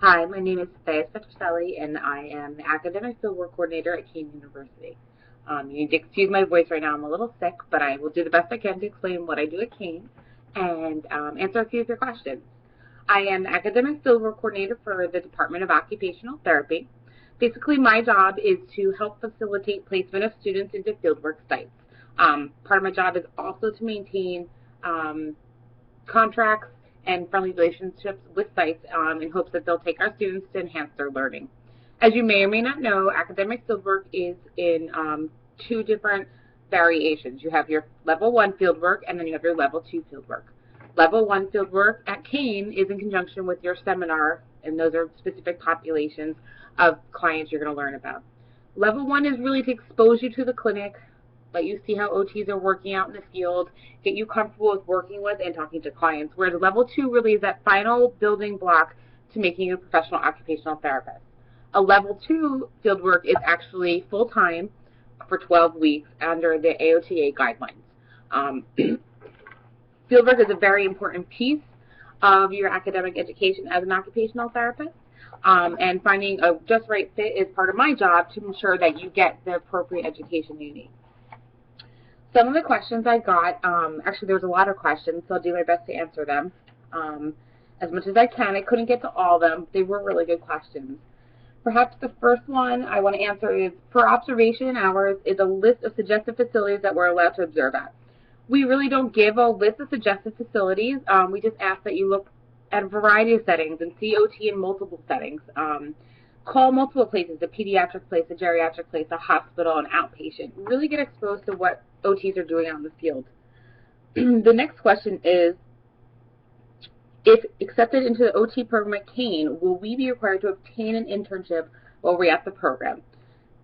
Hi, my name is Thea Petroselli, and I am the Academic Fieldwork Coordinator at Kean University. You need to excuse my voice right now. I'm a little sick, but I will do the best I can to explain what I do at Kean and answer a few of your questions. I am the Academic Fieldwork Coordinator for the Department of Occupational Therapy. Basically, my job is to help facilitate placement of students into fieldwork sites. Part of my job is also to maintain contracts and friendly relationships with sites in hopes that they'll take our students to enhance their learning. As you may or may not know, academic fieldwork is in two different variations. You have your level 1 fieldwork, and then you have your level 2 fieldwork. Level 1 fieldwork at Kean is in conjunction with your seminar, and those are specific populations of clients you're going to learn about. Level 1 is really to expose you to the clinic, let you see how OTs are working out in the field, get you comfortable with working with and talking to clients, whereas level 2 really is that final building block to making you a professional occupational therapist. A level 2 fieldwork is actually full-time for 12 weeks under the AOTA guidelines. Fieldwork is a very important piece of your academic education as an occupational therapist, and finding a just right fit is part of my job to ensure that you get the appropriate education you need. Some of the questions I got, actually there was a lot of questions, so I'll do my best to answer them as much as I can. I couldn't get to all of them. They were really good questions. Perhaps the first one I want to answer is, for observation hours, is a list of suggested facilities that we're allowed to observe at. We really don't give a list of suggested facilities. We just ask that you look at a variety of settings and see OT in multiple settings. Call multiple places, a pediatric place, a geriatric place, a hospital, an outpatient. Really get exposed to what OTs are doing out in the field. The next question is, if accepted into the OT program at Kean, will we be required to obtain an internship while we're at the program?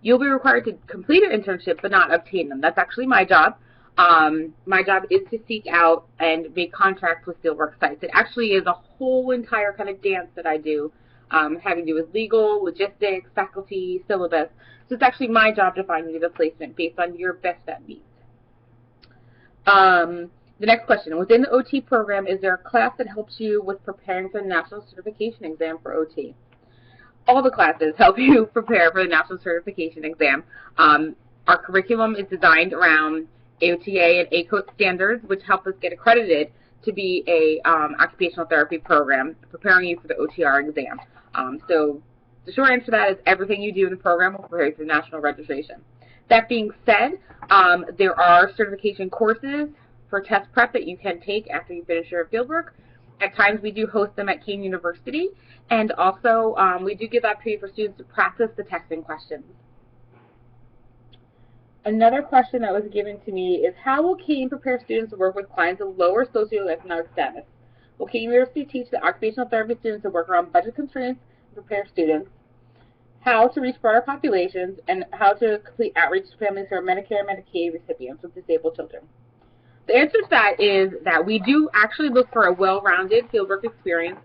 You'll be required to complete an internship but not obtain them. That's actually my job. My job is to seek out and make contracts with fieldwork sites. It actually is a whole entire kind of dance that I do, having to do with legal, logistics, faculty, syllabus. So it's actually my job to find you the placement based on your best fit needs. The next question, within the OT program, is there a class that helps you with preparing for the national certification exam for OT? All the classes help you prepare for the national certification exam. Our curriculum is designed around AOTA and ACOT standards, which help us get accredited to be a occupational therapy program, preparing you for the OTR exam. So the short answer to that is everything you do in the program will prepare you for national registration. That being said, there are certification courses for test prep that you can take after you finish your fieldwork. At times we do host them at Kean University, and also we do give that opportunity for students to practice the testing questions. Another question that was given to me is, how will Kean prepare students to work with clients of lower socioeconomic status? Will Kean University teach the occupational therapy students to work around budget constraints and prepare students, how to reach broader populations, and how to complete outreach to families who are Medicare and Medicaid recipients with disabled children? The answer to that is that we do actually look for a well-rounded fieldwork experience.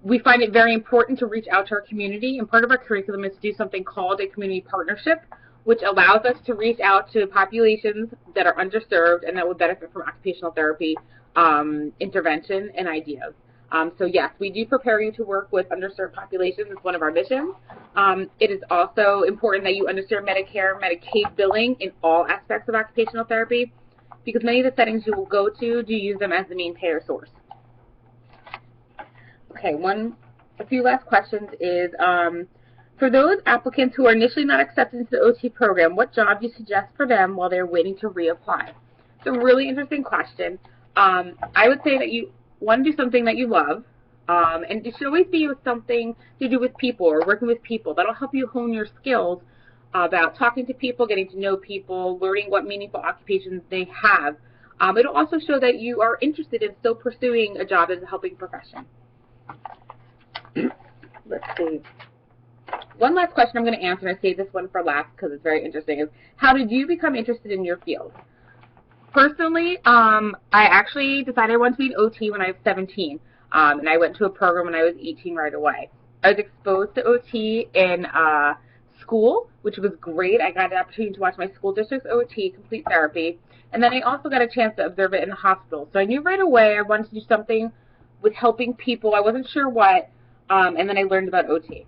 We find it very important to reach out to our community, and part of our curriculum is to do something called a community partnership, which allows us to reach out to populations that are underserved and that would benefit from occupational therapy intervention and ideas. So yes, we do prepare you to work with underserved populations. It's one of our missions. It is also important that you understand Medicare and Medicaid billing in all aspects of occupational therapy, because many of the settings you will go to do use them as the main payer source. Okay, a few last questions is, for those applicants who are initially not accepted into the OT program, what job do you suggest for them while they're waiting to reapply? It's a really interesting question. I would say that you want to do something that you love, and it should always be with something to do with people or working with people. That'll help you hone your skills about talking to people, getting to know people, learning what meaningful occupations they have. It'll also show that you are interested in still pursuing a job as a helping profession. Let's see. One last question I'm going to answer, and I saved this one for last because it's very interesting, is how did you become interested in your field? Personally, I actually decided I wanted to be an OT when I was 17, and I went to a program when I was 18 right away. I was exposed to OT in school, which was great. I got an opportunity to watch my school district's OT complete therapy, and then I also got a chance to observe it in the hospital. So I knew right away I wanted to do something with helping people. I wasn't sure what, and then I learned about OT.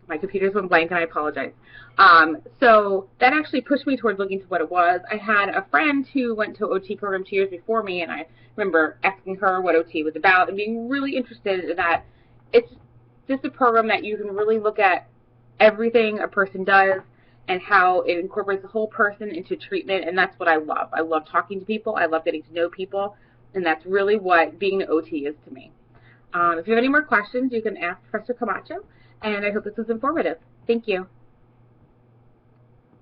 My computer's went blank, and I apologize. So that actually pushed me towards looking into what it was. I had a friend who went to OT program 2 years before me, and I remember asking her what OT was about and being really interested in that it's just a program that you can really look at everything a person does and how it incorporates the whole person into treatment, and that's what I love. I love talking to people. I love getting to know people, and that's really what being an OT is to me. If you have any more questions, you can ask Professor Camacho, and I hope this was informative. Thank you.